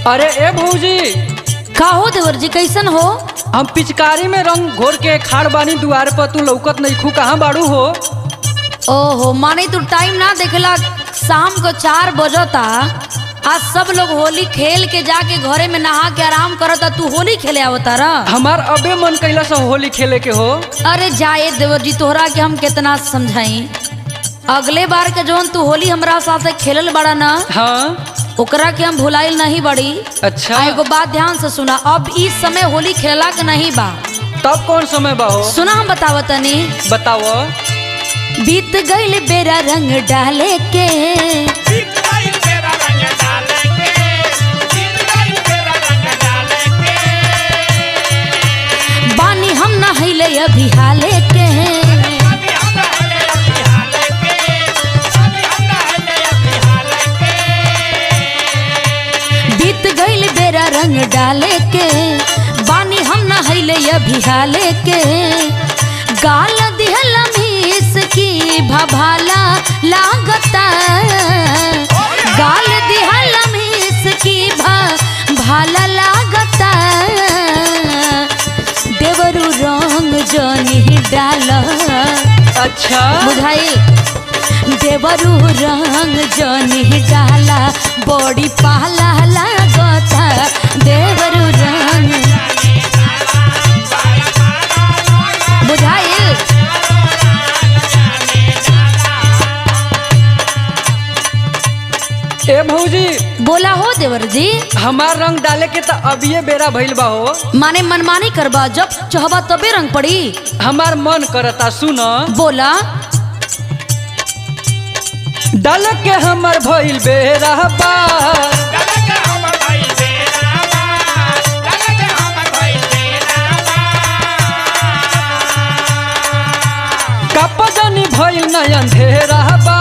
अरे ए भौजी, का हो देवर जी, कैसन हो? हम पिचकारी में रंग घोर के खाड़ बानी दुआर पर, तू लौकत नहीं खू, कहाँ बाड़ू हो? ओहो, माने तू टाइम ना देखला, शाम को 4 बजता। आज सब लोग होली खेल के जाके घरे में नहा के आराम करता, तू होली खेले आवता रा? हमार अबे मन कैला सब होली खेले के हो। अरे जाए देवर जी, तोहरा के हम कितना समझाई। अगले बार के जोन तू होली हमरा साथ खेलल बड़ा ना, हाँ ओकरा के हम भुलाइल नहीं बड़ी। अच्छा, एगो बात ध्यान से सुना, अब इस समय होली खेला के नहीं बा। तब कौन समय बा हो? सुना हम बतावतनी। बताओ। बीत गईल बेरा रंग डाले के, बानी हम नहैले अभी हाले के, बीत गईल बेरा रंग डाले के, बानी हम नहैले अभी हाले के, गाल दिहला मीस की भभाला लागता, गाल दिहला मीस की भाला लागता, देवरू रंग जनी डाला। अच्छा, बुझाई? देवरू रंग जनी डाला, बड़ी पाला लागता, देवरू रंग। बुझाई? ए भौजी, बोला हो देवर जी। हमार रंग डाले के तो अबिये बेरा भइल बा हो। माने मनमानी करबा, जब चाहबा तबे रंग पड़ी। हमार मन करता, सुन। बोला। डाल के हमार भइल बेरा बा, कप जनी भइल न अंधेरा बा,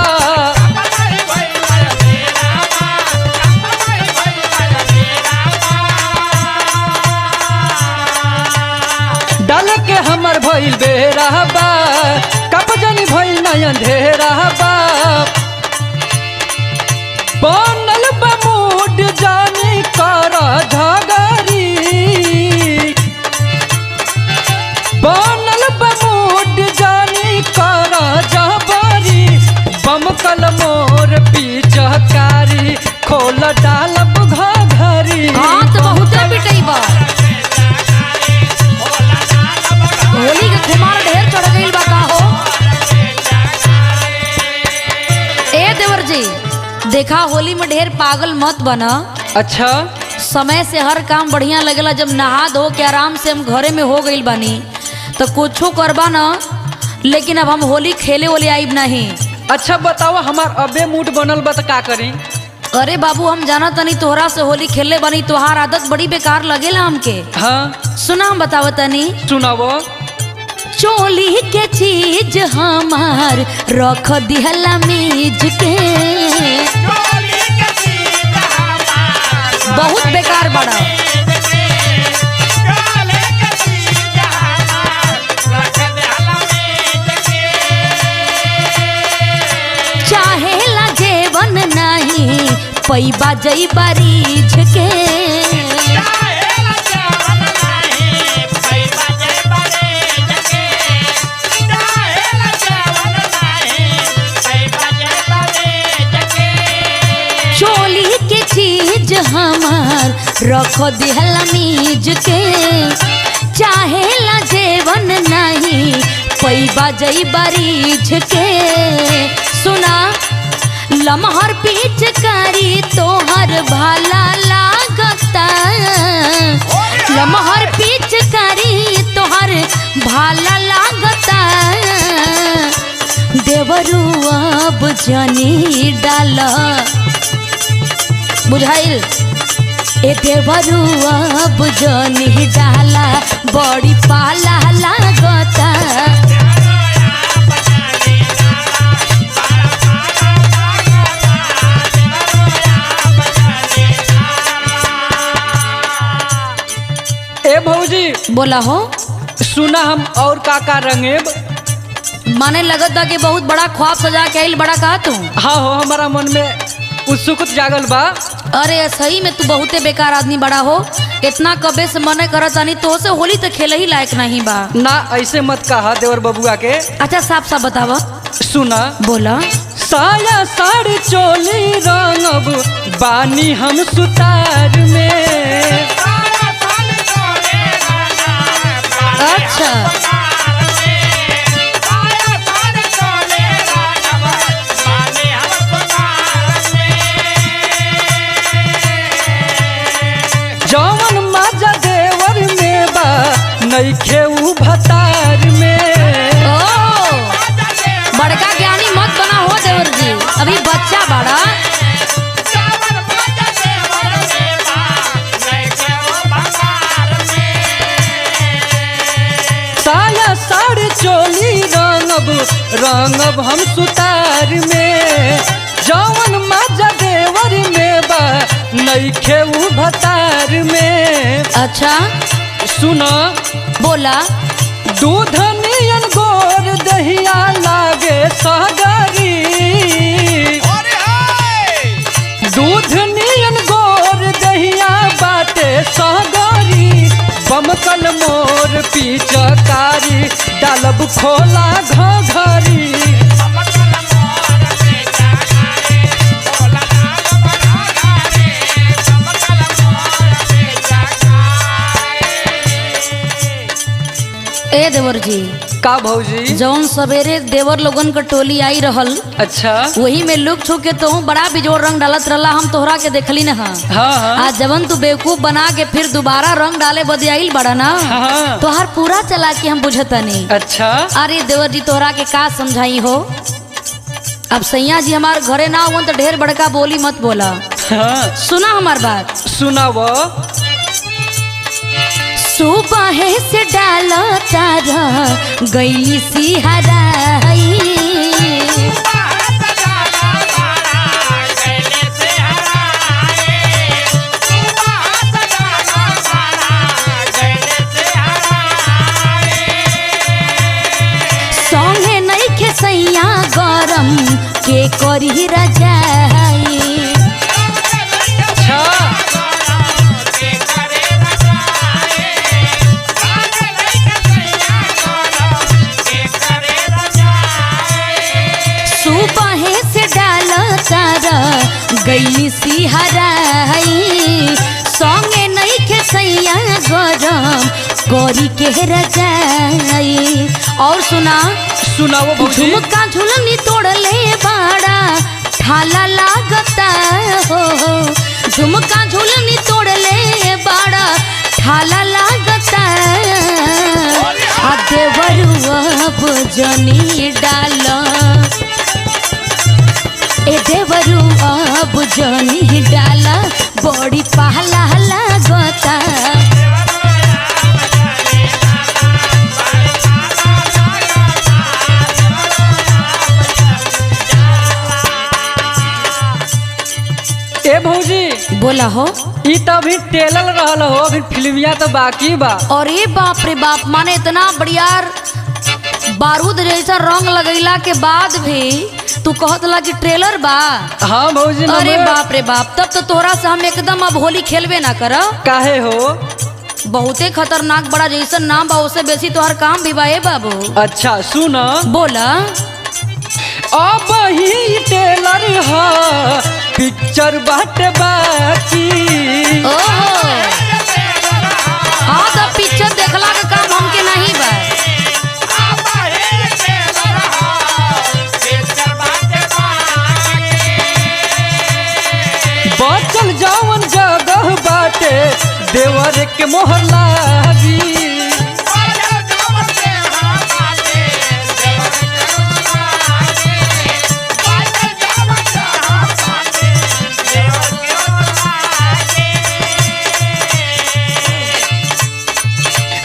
डाल के हमर भइल बेरा बा, कप जनी भइल न अंधेरा बा, बनल बा मूड जानी कर झगरी, बनल बा मूड जानी कर जबरी, बमकल मोर पिचकारी, खोल डालब घघरी। हाँ तो बहुते पिटैबा, होली के खुमार ढेर चढ़ गईल बा का हो। ए देवर जी, देखा होली में ढेर पागल मत बना। अच्छा, समय से हर काम बढ़िया लगेला। जब नहा धो के आराम से हम घरे में हो गईल बानी तो कुछो करबा ना, लेकिन अब हम होली खेले वोले आइब नहीं। अच्छा बताओ, हमार अबे मूड बनल बा त का करी? अरे बाबू, हम जाना तनी तोहरा से होली खेले बनी, तोहार आदत बड़ी बेकार लगेला हमके। हाँ सुना हम बतावतनी। सुनावो। चोली के चीज हमार रख दिहला मीज के, बहुत बेकार बड़ा। चाहेला जेवन नहीं पैबा जईबा रीझ के, चोली के चीज हमार रख दिहला मीज के, चाहेला जेवन नहीं पैबा जईबा रीझ के। सुना, लमहर पिचकारी तोहर भाला लागता, लमहर पिचकारी तोहर भाला लागता, देवरू अब जनी डाला। बुझाइल? ए देवरू अब जनी डाला, बड़ी पाला लागता। ए भौजी, बोला हो। सुना, हम और का रंगेब? माने लगता कि बहुत बड़ा ख्वाब सजा के आइल बड़ा का तू। हाँ हो, हमारा मन में उत्सुकत जागल बा। अरे सही में तू बहुते बेकार आदमी बड़ा हो। इतना कबे से मने करत आनी तो से होली तो खेले ही लायक नहीं बा। ना ऐसे मत कहा देवर बबुआ के। अच्छा साफ साफ बतावा। सुना बोला। साया साड़ी चोली रंगब बानी हम सुतार में। अच्छा जवन माजा देवर में बा नइखे उ भतार में। ओ बड़का ज्ञानी मत बना हो देवर जी, अभी बच्चा बड़ा। साया साड़ी चोली रंगब हम सुतार में। जवन माजा देवर में बा नइखे उ भतार में। अच्छा सुना। बोला। दूध नियन गोर दहिया लागे सागरी। दूध नियन गोर दहिया बाटे सागरी। बमकल मोर पिचकारी डालब खोला घघरी। ए देवर जी का भौजी। जौन सवेरे देवर लोगन का टोली आई रहल, अच्छा वही में लुक छू के तो बड़ा बिजोड़ रंग डालत रहला। हम तोहरा के देखली न। हाँ हाँ आज जवन तू बेवकूफ बना के फिर दोबारा रंग डाले बदे आइल बड़ा ना। हाँ। तोहार पूरा चला के हम बुझतनी। अच्छा अरे देवर जी तोहरा के का समझाई हो। अब सैया जी हमार घरे ना हो तो ढेर बड़का बोली मत बोला। हाँ सुना हमार बात। सुनाव। सुबह से डालो तारा गईली सिहराई। संगे नहीं खेसैया गरम के करी रजाई। अच्छा सुबह से डालो तारा गईली सिहराई। संगे नहीं खेसैया गरम करी के रजाई। और सुना। सुनाओ भौजी। झुमका झुलनी तोड़ले बाड़ा ठाला लागता हो। झुमका झुलनी तोड़ले बाड़ा ठाला लागता। आ देवरुआ बुझनी डाला। ए देवरुआ बुझनी डाला बड़ी पहला लागता। ए भौजी बोला हो। ई तो अभी टेलल रहल हो, अभी फिल्मिया तो बाकी बा। अरे बाप रे बाप, माने इतना बढ़िया बारूद जैसा रंग लगैला के बाद भी तू कहत ला कि ट्रेलर बा। हाँ भौजी। अरे बाप रे बाप, तब तो तोरा से हम एकदम अब होली खेलबे ना कर। काहे हो। बहुते खतरनाक बड़ा जैसा नाम बा उससे बेसी तोहर काम भी बा। ए बाबू अच्छा सुन। बोला। अब ही टेलर हा पिक्चर बाटे बाकी। ओहो हाँ तो पिक्चर देखला का काम हमके नहीं बा। बचल जवन जगह बाटे देवर के मोहर लागी।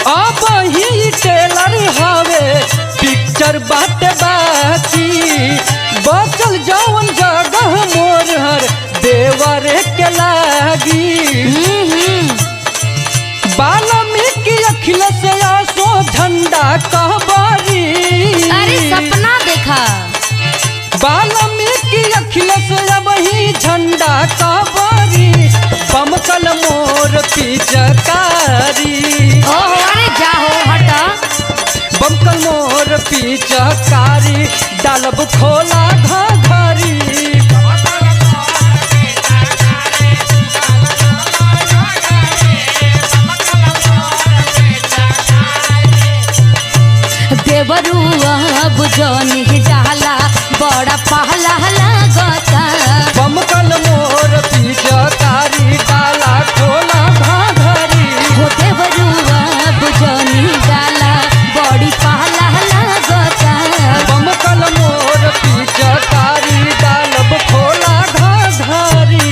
अब ही टेलर हवे पिक्चर बाटे बाकी। बचल जवन जगह मोर हर देवर के लागी। वाल्मीकि अखिलेश आसो झंडा कहबरी। अरे सपना देखा। वाल्मीकि अखिलेश अब ही झंडा पिचकारी। ओहो अरे जा हो हटा। बमकल मोर पिचकारी डालब खोला घघरी। देवरुआ बुझनी डाला बड़ा पहला लगता। बमकल मोर पिचकारी डाला खोला घघरी। हो देवरुआ बुझनी डाला बड़ी पहला लगता। बमकल मोर पिचकारी डालब खोला घघरी।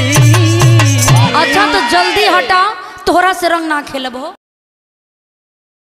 अच्छा तो जल्दी हटा, तोहरा से रंग ना खेलब हो।